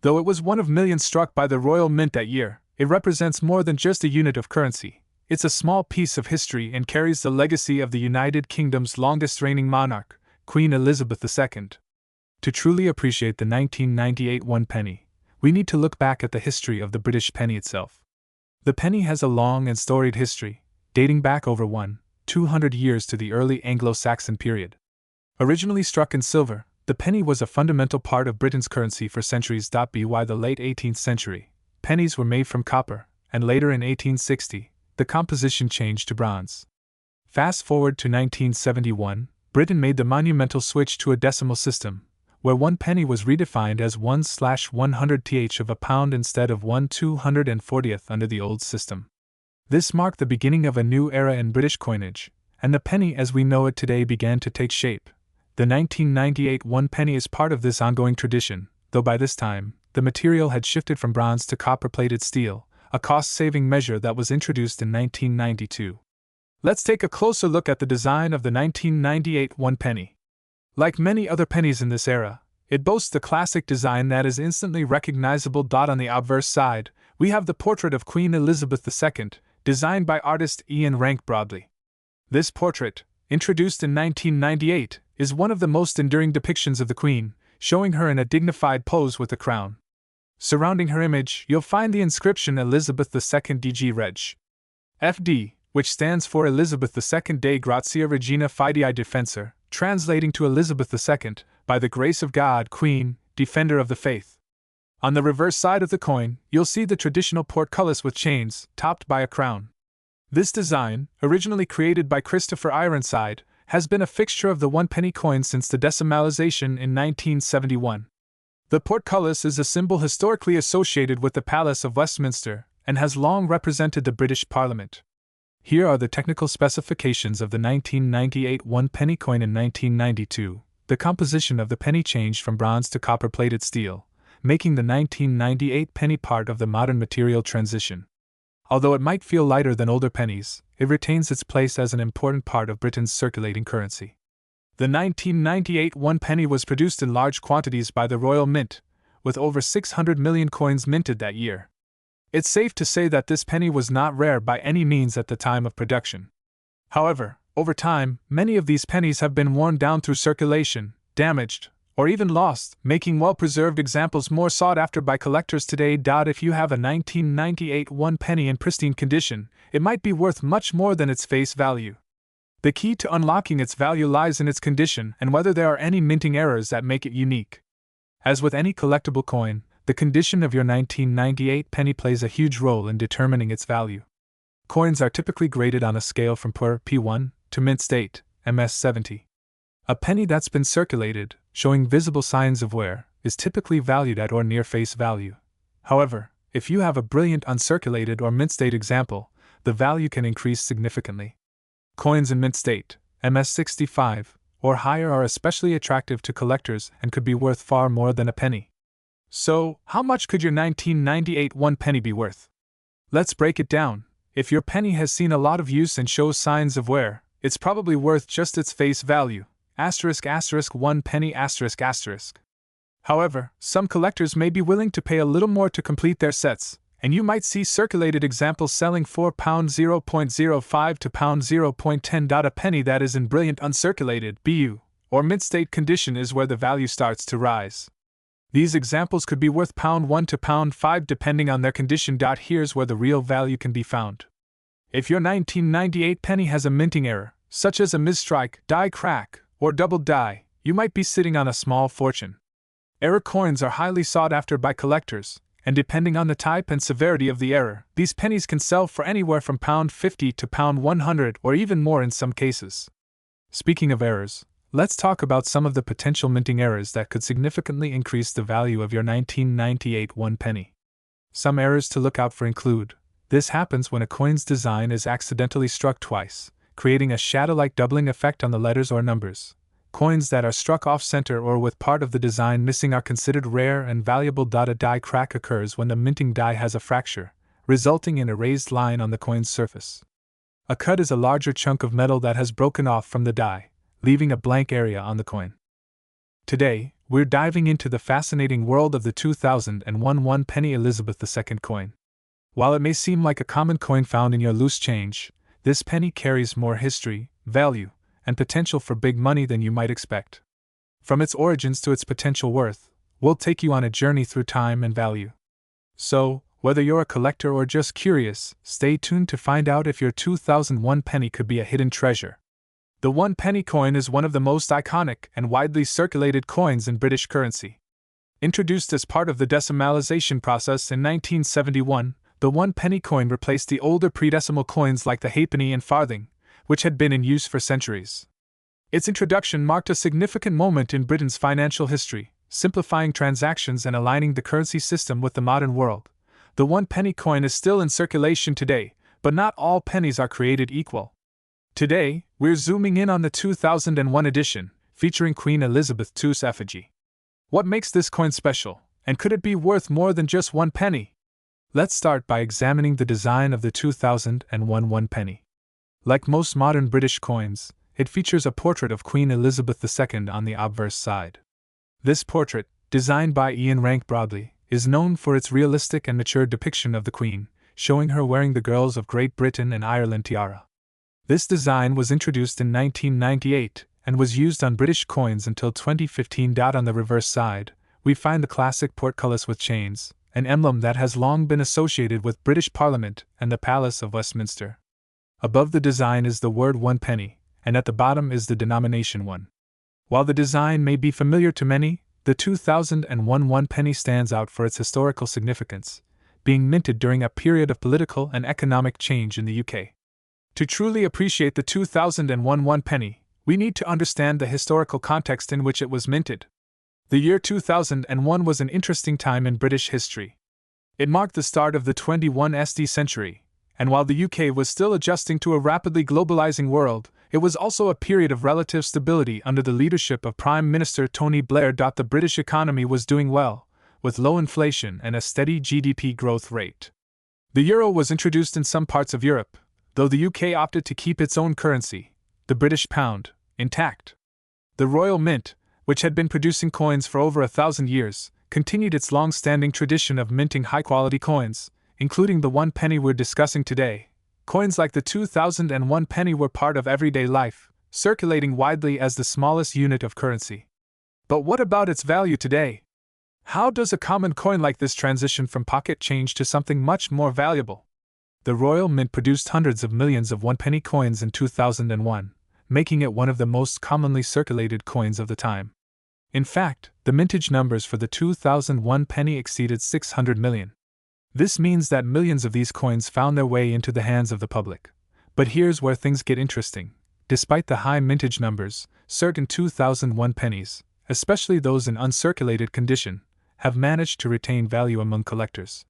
Speaker 1: Though it was one of millions struck by the Royal Mint that year, it represents more than just a unit of currency. It's a small piece of history and carries the legacy of the United Kingdom's longest-reigning monarch, Queen Elizabeth II. To truly appreciate the 1998 one penny, we need to look back at the history of the British penny itself. The penny has a long and storied history, dating back over 200 years to the early Anglo-Saxon period. Originally struck in silver, the penny was a fundamental part of Britain's currency for centuries. By the late 18th century, pennies were made from copper, and later in 1860, the composition changed to bronze. Fast forward to 1971, Britain made the monumental switch to a decimal system, where one penny was redefined as 1/100th of a pound instead of 1/240th under the old system. This marked the beginning of a new era in British coinage, and the penny as we know it today began to take shape. The 1998 one penny is part of this ongoing tradition, though by this time, the material had shifted from bronze to copper-plated steel, a cost-saving measure that was introduced in 1992. Let's take a closer look at the design of the 1998 one penny. Like many other pennies in this era, it boasts the classic design that is instantly recognizable. On the obverse side, we have the portrait of Queen Elizabeth II, designed by artist Ian Rank Broadley. This portrait, introduced in 1998, is one of the most enduring depictions of the Queen, showing her in a dignified pose with a crown. Surrounding her image, you'll find the inscription Elizabeth II DG Reg. FD, which stands for Elizabeth II Dei Grazia Regina Fidei Defensor, translating to Elizabeth II, by the grace of God, Queen, Defender of the Faith. On the reverse side of the coin, you'll see the traditional portcullis with chains, topped by a crown. This design, originally created by Christopher Ironside, has been a fixture of the one penny coin since the decimalization in 1971. The portcullis is a symbol historically associated with the Palace of Westminster, and has long represented the British Parliament. Here are the technical specifications of the 1998 one penny coin. In 1992, the composition of the penny changed from bronze to copper-plated steel, making the 1998 penny part of the modern material transition. Although it might feel lighter than older pennies, it retains its place as an important part of Britain's circulating currency. The 1998 one penny was produced in large quantities by the Royal Mint, with over 600 million coins minted that year. It's safe to say that this penny was not rare by any means at the time of production. However, over time, many of these pennies have been worn down through circulation, damaged, or even lost, making well-preserved examples more sought after by collectors today. If you have a 1998 one penny in pristine condition, it might be worth much more than its face value. The key to unlocking its value lies in its condition and whether there are any minting errors that make it unique. As with any collectible coin, the condition of your 1998 penny plays a huge role in determining its value. Coins are typically graded on a scale from poor P1 to mint state, MS70. A penny that's been circulated, showing visible signs of wear, is typically valued at or near face value. However, if you have a brilliant uncirculated or mint state example, the value can increase significantly. Coins in mint state, MS65, or higher are especially attractive to collectors and could be worth far more than a penny. So, how much could your 1998 one penny be worth? Let's break it down. If your penny has seen a lot of use and shows signs of wear, it's probably worth just its face value. ***1 penny****. However, some collectors may be willing to pay a little more to complete their sets, and you might see circulated examples selling for £0.05 to £0.10. A penny that is in brilliant uncirculated BU or mid-state condition is where the value starts to rise. These examples could be worth £1 to £5 depending on their condition. Here's where the real value can be found. If your 1998 penny has a minting error, such as a misstrike, die crack, or double die, you might be sitting on a small fortune. Error coins are highly sought after by collectors, and depending on the type and severity of the error, these pennies can sell for anywhere from £50 to £100 or even more in some cases. Speaking of errors, let's talk about some of the potential minting errors that could significantly increase the value of your 1998 one penny. Some errors to look out for include: this happens when a coin's design is accidentally struck twice, creating a shadow-like doubling effect on the letters or numbers. Coins that are struck off-center or with part of the design missing are considered rare and valuable. A die crack occurs when the minting die has a fracture, resulting in a raised line on the coin's surface. A cut is a larger chunk of metal that has broken off from the die, leaving a blank area on the coin. Today, we're diving into the fascinating world of the 2001 one penny Elizabeth II coin. While it may seem like a common coin found in your loose change, this penny carries more history, value, and potential for big money than you might expect. From its origins to its potential worth, we'll take you on a journey through time and value. So, whether you're a collector or just curious, stay tuned to find out if your 2001 penny could be a hidden treasure. The one penny coin is one of the most iconic and widely circulated coins in British currency. Introduced as part of the decimalisation process in 1971, the one penny coin replaced the older pre-decimal coins like the halfpenny and farthing, which had been in use for centuries. Its introduction marked a significant moment in Britain's financial history, simplifying transactions and aligning the currency system with the modern world. The one penny coin is still in circulation today, but not all pennies are created equal. Today, we're zooming in on the 2001 edition, featuring Queen Elizabeth II's effigy. What makes this coin special, and could it be worth more than just one penny? Let's start by examining the design of the 2001 one penny. Like most modern British coins, it features a portrait of Queen Elizabeth II on the obverse side. This portrait, designed by Ian Rank Broadley, is known for its realistic and mature depiction of the Queen, showing her wearing the Girls of Great Britain and Ireland tiara. This design was introduced in 1998 and was used on British coins until 2015. On the reverse side, we find the classic portcullis with chains, an emblem that has long been associated with British Parliament and the Palace of Westminster. Above the design is the word one penny, and at the bottom is the denomination one. While the design may be familiar to many, the 2001 one penny stands out for its historical significance, being minted during a period of political and economic change in the UK. To truly appreciate the 2001 one penny, we need to understand the historical context in which it was minted. The year 2001 was an interesting time in British history. It marked the start of the 21st century, and while the UK was still adjusting to a rapidly globalizing world, it was also a period of relative stability under the leadership of Prime Minister Tony Blair. The British economy was doing well, with low inflation and a steady GDP growth rate. The euro was introduced in some parts of Europe, though the UK opted to keep its own currency, the British pound, intact. The Royal Mint, which had been producing coins for over 1,000 years, continued its long-standing tradition of minting high-quality coins, including the one penny we're discussing today. Coins like the 2001 penny were part of everyday life, circulating widely as the smallest unit of currency. But what about its value today? How does a common coin like this transition from pocket change to something much more valuable? The Royal Mint produced hundreds of millions of one-penny coins in 2001, making it one of the most commonly circulated coins of the time. In fact, the mintage numbers for the 2001 penny exceeded 600 million. This means that millions of these coins found their way into the hands of the public. But here's where things get interesting. Despite the high mintage numbers, certain 2001 pennies, especially those in uncirculated condition, have managed to retain value among collectors.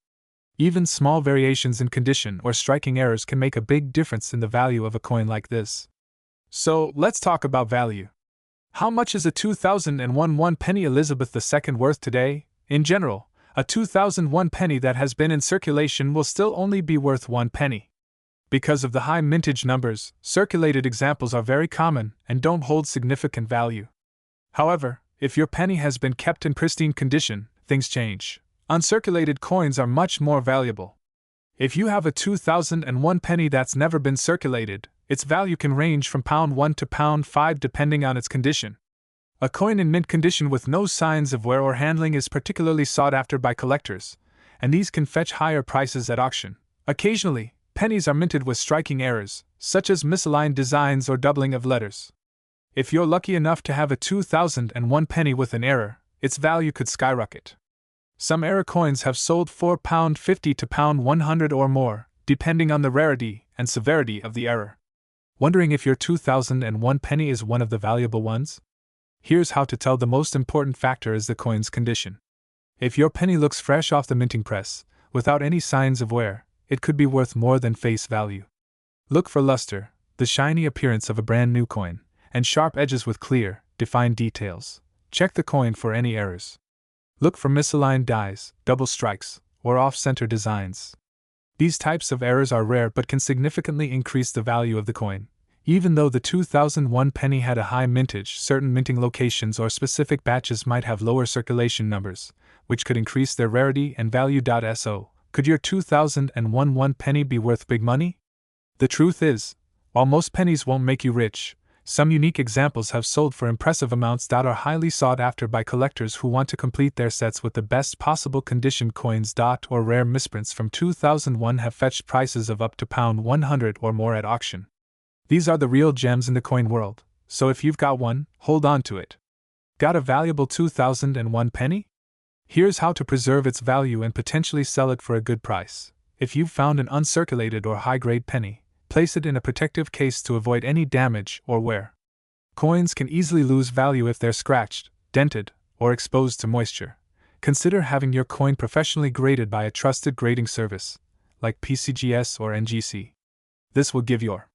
Speaker 1: Even small variations in condition or striking errors can make a big difference in the value of a coin like this. So, let's talk about value. How much is a 2001 one penny Elizabeth II worth today? In general, a 2001 penny that has been in circulation will still only be worth one penny. Because of the high mintage numbers, circulated examples are very common and don't hold significant value. However, If your penny has been kept in pristine condition, things change. Uncirculated coins are much more valuable. If you have a 2001 penny that's never been circulated, its value can range from £1 to £5 depending on its condition. A coin in mint condition with no signs of wear or handling is particularly sought after by collectors, and these can fetch higher prices at auction. Occasionally, pennies are minted with striking errors, such as misaligned designs or doubling of letters. If you're lucky enough to have a 2001 penny with an error, its value could skyrocket. Some error coins have sold for £50 to £100 or more, depending on the rarity and severity of the error. Wondering if your 2001 penny is one of the valuable ones? Here's how to tell. The most important factor is the coin's condition. If your penny looks fresh off the minting press, without any signs of wear, it could be worth more than face value. Look for luster, the shiny appearance of a brand new coin, and sharp edges with clear, defined details. Check the coin for any errors. Look for misaligned dies, double strikes, or off-center designs. These types of errors are rare but can significantly increase the value of the coin. Even though the 2001 penny had a high mintage, certain minting locations or specific batches might have lower circulation numbers, which could increase their rarity and value. So, could your 2001 penny be worth big money? The truth is, while most pennies won't make you rich, some unique examples have sold for impressive amounts that are highly sought after by collectors who want to complete their sets with the best possible condition. Coins. Or rare misprints from 2001 have fetched prices of up to £100 or more at auction. These are the real gems in the coin world, so if you've got one, hold on to it. Got a valuable 2001 penny? Here's how to preserve its value and potentially sell it for a good price. If you've found an uncirculated or high-grade penny, place it in a protective case to avoid any damage or wear. Coins can easily lose value if they're scratched, dented, or exposed to moisture. Consider having your coin professionally graded by a trusted grading service, like PCGS or NGC. This will give your.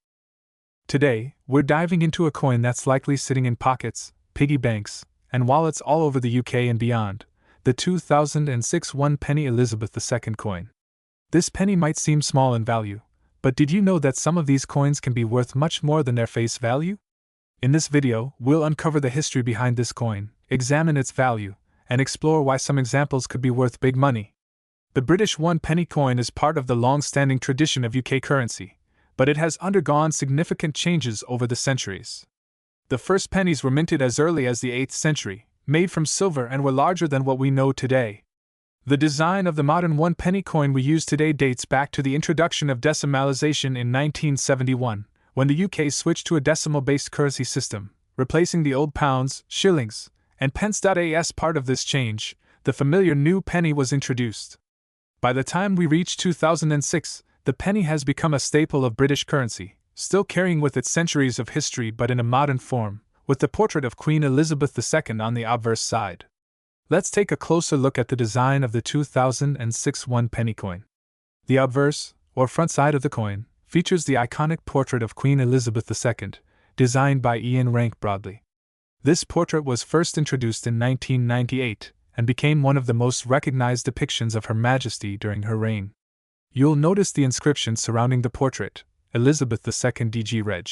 Speaker 1: Today, we're diving into a coin that's likely sitting in pockets, piggy banks, and wallets all over the UK and beyond, the 2006 1 penny Elizabeth II coin. This penny might seem small in value, but did you know that some of these coins can be worth much more than their face value? In this video, we'll uncover the history behind this coin, examine its value, and explore why some examples could be worth big money. The British 1 penny coin is part of the long-standing tradition of UK currency, but it has undergone significant changes over the centuries. The first pennies were minted as early as the 8th century, made from silver and were larger than what we know today. The design of the modern 1 penny coin we use today dates back to the introduction of decimalization in 1971, when the UK switched to a decimal-based currency system, replacing the old pounds, shillings, and pence. As part of this change, the familiar new penny was introduced. By the time we reach 2006, the penny has become a staple of British currency, still carrying with it centuries of history but in a modern form, with the portrait of Queen Elizabeth II on the obverse side. Let's take a closer look at the design of the 2006 1 penny coin. The obverse, or front side of the coin, features the iconic portrait of Queen Elizabeth II, designed by Ian Rank Broadley. This portrait was first introduced in 1998 and became one of the most recognized depictions of Her Majesty during her reign. You'll notice the inscription surrounding the portrait, Elizabeth II DG Reg.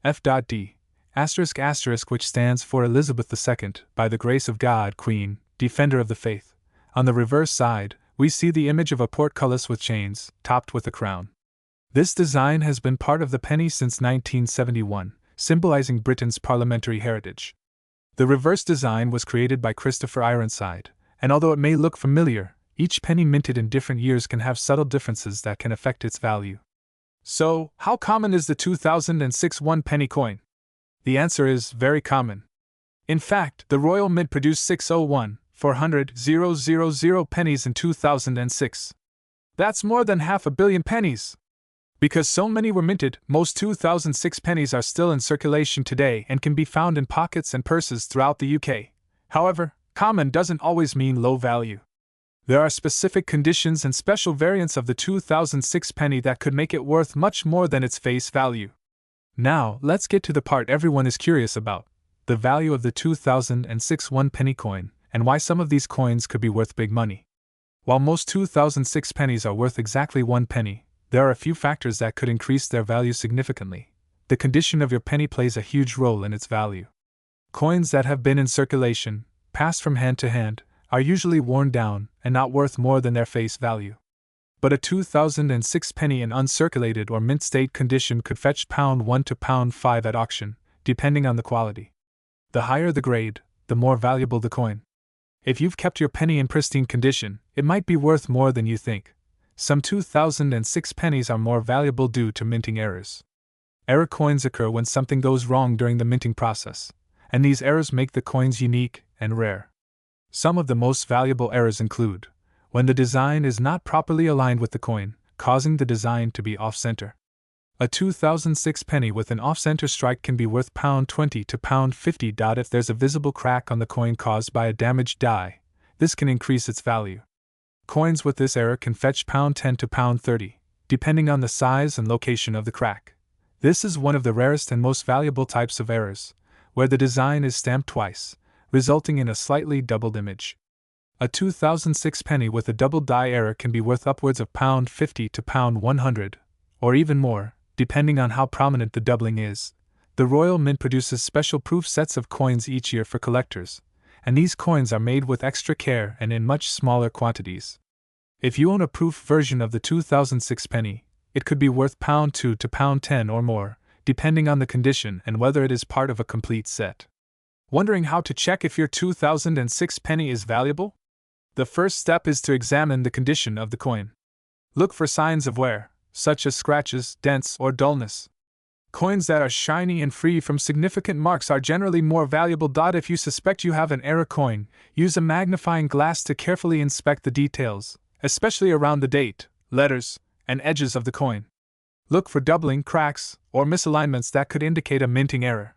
Speaker 1: F.D. ***, which stands for Elizabeth II, by the grace of God, Queen, Defender of the Faith. On the reverse side, we see the image of a portcullis with chains, topped with a crown. This design has been part of the penny since 1971, symbolizing Britain's parliamentary heritage. The reverse design was created by Christopher Ironside, and although it may look familiar, each penny minted in different years can have subtle differences that can affect its value. So, how common is the 2006 1 penny coin? The answer is very common. In fact, the Royal Mint produced 601,400,000 pennies in 2006. That's more than 500 million pennies. Because so many were minted, most 2006 pennies are still in circulation today and can be found in pockets and purses throughout the UK. However, common doesn't always mean low value. There are specific conditions and special variants of the 2006 penny that could make it worth much more than its face value. Now, let's get to the part everyone is curious about, the value of the 2006 1 penny coin, and why some of these coins could be worth big money. While most 2006 pennies are worth exactly 1 penny, there are a few factors that could increase their value significantly. The condition of your penny plays a huge role in its value. Coins that have been in circulation, passed from hand to hand, are usually worn down and not worth more than their face value. But a 2006 penny in uncirculated or mint state condition could fetch £1 to £5 at auction, depending on the quality. The higher the grade, the more valuable the coin. If you've kept your penny in pristine condition, it might be worth more than you think. Some 2006 pennies are more valuable due to minting errors. Error coins occur when something goes wrong during the minting process, and these errors make the coins unique and rare. Some of the most valuable errors include when the design is not properly aligned with the coin, causing the design to be off-center. A 2006 penny with an off-center strike can be worth £20 to £50. If there's a visible crack on the coin caused by a damaged die, this can increase its value. Coins with this error can fetch £10 to £30, depending on the size and location of the crack. This is one of the rarest and most valuable types of errors, where the design is stamped twice, resulting in a slightly doubled image. A 2006 penny with a double die error can be worth upwards of £50 to £100, or even more, depending on how prominent the doubling is. The Royal Mint produces special proof sets of coins each year for collectors, and these coins are made with extra care and in much smaller quantities. If you own a proof version of the 2006 penny, it could be worth £2 to £10 or more, depending on the condition and whether it is part of a complete set. Wondering how to check if your 2006 penny is valuable? The first step is to examine the condition of the coin. Look for signs of wear, such as scratches, dents, or dullness. Coins that are shiny and free from significant marks are generally more valuable. If you suspect you have an error coin, use a magnifying glass to carefully inspect the details, especially around the date, letters, and edges of the coin. Look for doubling, cracks, or misalignments that could indicate a minting error.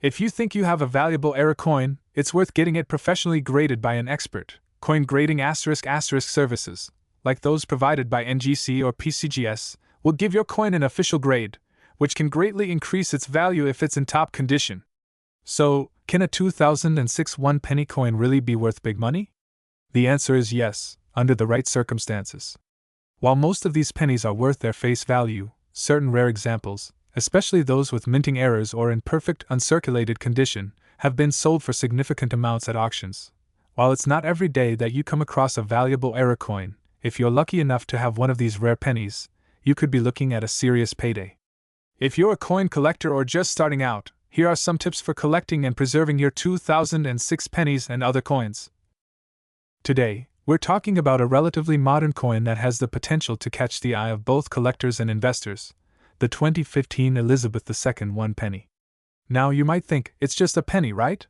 Speaker 1: If you think you have a valuable error coin, it's worth getting it professionally graded by an expert. Coin grading *** services, like those provided by NGC or PCGS, will give your coin an official grade, which can greatly increase its value if it's in top condition. So, can a 2006 1-penny coin really be worth big money? The answer is yes, under the right circumstances. While most of these pennies are worth their face value, certain rare examples, especially those with minting errors or in perfect uncirculated condition, have been sold for significant amounts at auctions. While it's not every day that you come across a valuable error coin, if you're lucky enough to have one of these rare pennies, you could be looking at a serious payday. If you're a coin collector or just starting out, here are some tips for collecting and preserving your 2006 pennies and other coins. Today, we're talking about a relatively modern coin that has the potential to catch the eye of both collectors and investors, the 2015 Elizabeth II 1-penny. Now you might think, it's just a penny, right?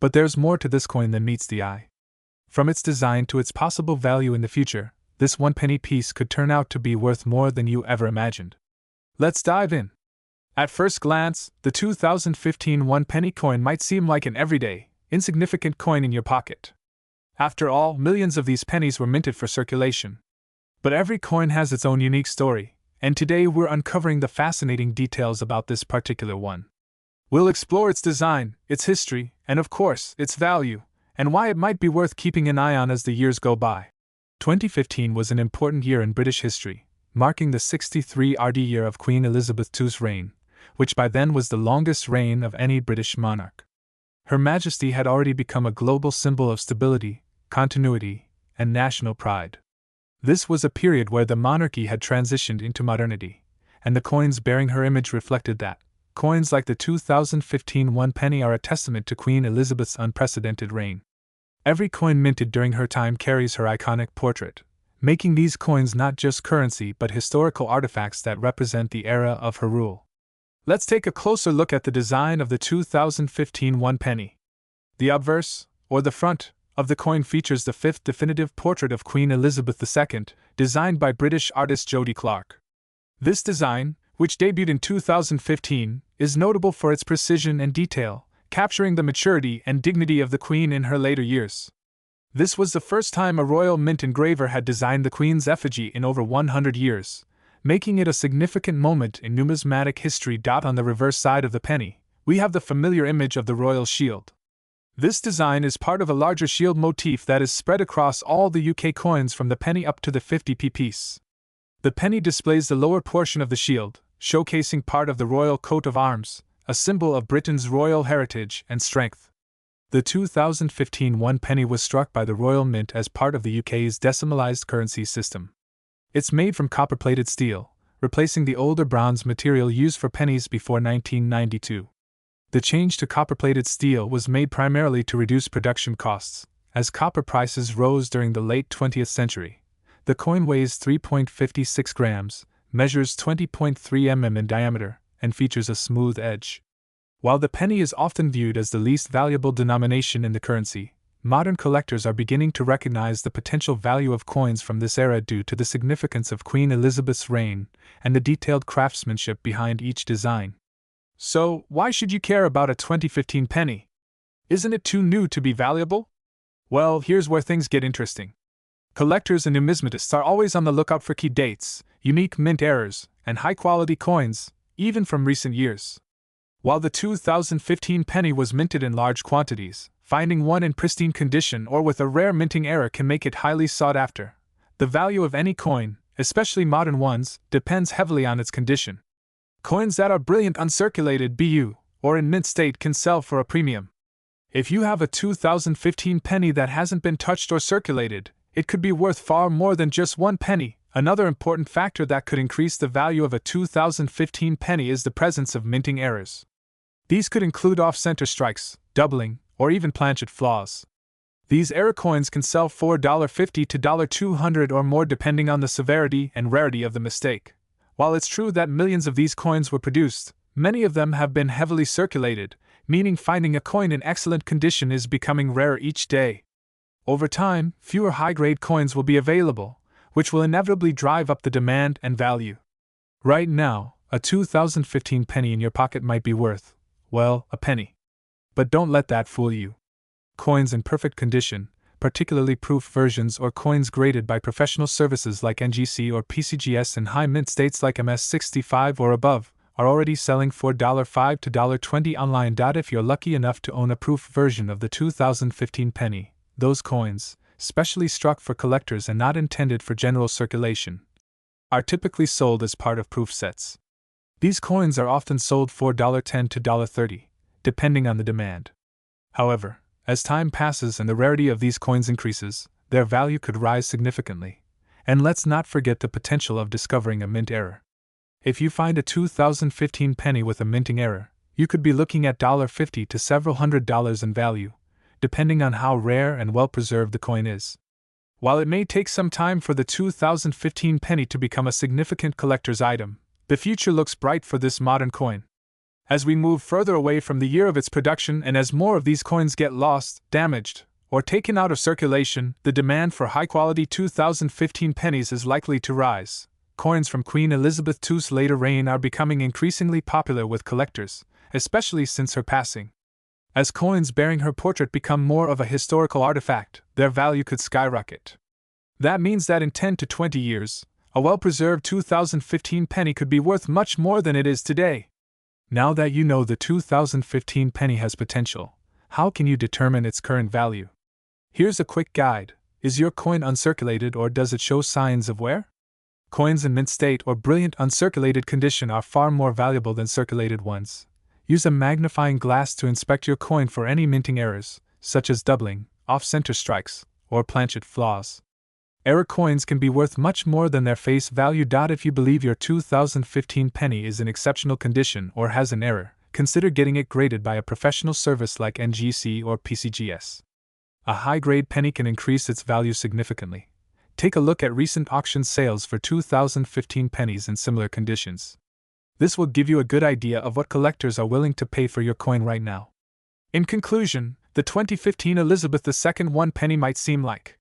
Speaker 1: But there's more to this coin than meets the eye. From its design to its possible value in the future, this 1-penny piece could turn out to be worth more than you ever imagined. Let's dive in. At first glance, the 2015 1-penny coin might seem like an everyday, insignificant coin in your pocket. After all, millions of these pennies were minted for circulation. But every coin has its own unique story, and today we're uncovering the fascinating details about this particular one. We'll explore its design, its history, and of course, its value, and why it might be worth keeping an eye on as the years go by. 2015 was an important year in British history, marking the 63rd year of Queen Elizabeth II's reign, which by then was the longest reign of any British monarch. Her Majesty had already become a global symbol of stability, continuity, and national pride. This was a period where the monarchy had transitioned into modernity, and the coins bearing her image reflected that. Coins like the 2015 1-penny are a testament to Queen Elizabeth's unprecedented reign. Every coin minted during her time carries her iconic portrait, making these coins not just currency but historical artifacts that represent the era of her rule. Let's take a closer look at the design of the 2015 1-penny. The obverse, or the front, of the coin features the fifth definitive portrait of Queen Elizabeth II, designed by British artist Jody Clark. This design, which debuted in 2015, is notable for its precision and detail, capturing the maturity and dignity of the Queen in her later years. This was the first time a Royal Mint engraver had designed the Queen's effigy in over 100 years, making it a significant moment in numismatic history. On the reverse side of the penny, we have the familiar image of the royal shield. This design is part of a larger shield motif that is spread across all the UK coins from the penny up to the 50p piece. The penny displays the lower portion of the shield, showcasing part of the royal coat of arms, a symbol of Britain's royal heritage and strength. The 2015 one penny was struck by the Royal Mint as part of the UK's decimalised currency system. It's made from copper-plated steel, replacing the older bronze material used for pennies before 1992. The change to copper-plated steel was made primarily to reduce production costs, as copper prices rose during the late 20th century. The coin weighs 3.56 grams, measures 20.3 mm in diameter, and features a smooth edge. While the penny is often viewed as the least valuable denomination in the currency, modern collectors are beginning to recognize the potential value of coins from this era due to the significance of Queen Elizabeth's reign and the detailed craftsmanship behind each design. So, why should you care about a 2015 penny? Isn't it too new to be valuable? Well, here's where things get interesting. Collectors and numismatists are always on the lookout for key dates, unique mint errors, and high-quality coins, even from recent years. While the 2015 penny was minted in large quantities, finding one in pristine condition or with a rare minting error can make it highly sought after. The value of any coin, especially modern ones, depends heavily on its condition. Coins that are brilliant uncirculated BU, or in mint state can sell for a premium. If you have a 2015 penny that hasn't been touched or circulated, it could be worth far more than just one penny. Another important factor that could increase the value of a 2015 penny is the presence of minting errors. These could include off-center strikes, doubling, or even planchet flaws. These error coins can sell for $1.50 to $200 or more depending on the severity and rarity of the mistake. While it's true that millions of these coins were produced, many of them have been heavily circulated, meaning finding a coin in excellent condition is becoming rarer each day. Over time, fewer high-grade coins will be available, which will inevitably drive up the demand and value. Right now, a 2015 penny in your pocket might be worth, well, a penny. But don't let that fool you. Coins in perfect condition, particularly proof versions or coins graded by professional services like NGC or PCGS in high mint states like MS65 or above, are already selling for $5 to $20 online. If you're lucky enough to own a proof version of the 2015 penny, those coins, specially struck for collectors and not intended for general circulation, are typically sold as part of proof sets. These coins are often sold for $10 to $30, depending on the demand. However, as time passes and the rarity of these coins increases, their value could rise significantly. And let's not forget the potential of discovering a mint error. If you find a 2015 penny with a minting error, you could be looking at $50 to several $100 in value, depending on how rare and well-preserved the coin is. While it may take some time for the 2015 penny to become a significant collector's item, the future looks bright for this modern coin. As we move further away from the year of its production and as more of these coins get lost, damaged, or taken out of circulation, the demand for high-quality 2015 pennies is likely to rise. Coins from Queen Elizabeth II's later reign are becoming increasingly popular with collectors, especially since her passing. As coins bearing her portrait become more of a historical artifact, their value could skyrocket. That means that in 10 to 20 years, a well-preserved 2015 penny could be worth much more than it is today. Now that you know the 2015 penny has potential, how can you determine its current value? Here's a quick guide. Is your coin uncirculated or does it show signs of wear? Coins in mint state or brilliant uncirculated condition are far more valuable than circulated ones. Use a magnifying glass to inspect your coin for any minting errors, such as doubling, off-center strikes, or planchet flaws. Error coins can be worth much more than their face value. If you believe your 2015 penny is in exceptional condition or has an error, consider getting it graded by a professional service like NGC or PCGS. A high-grade penny can increase its value significantly. Take a look at recent auction sales for 2015 pennies in similar conditions. This will give you a good idea of what collectors are willing to pay for your coin right now. In conclusion, the 2015 Elizabeth II one penny might seem like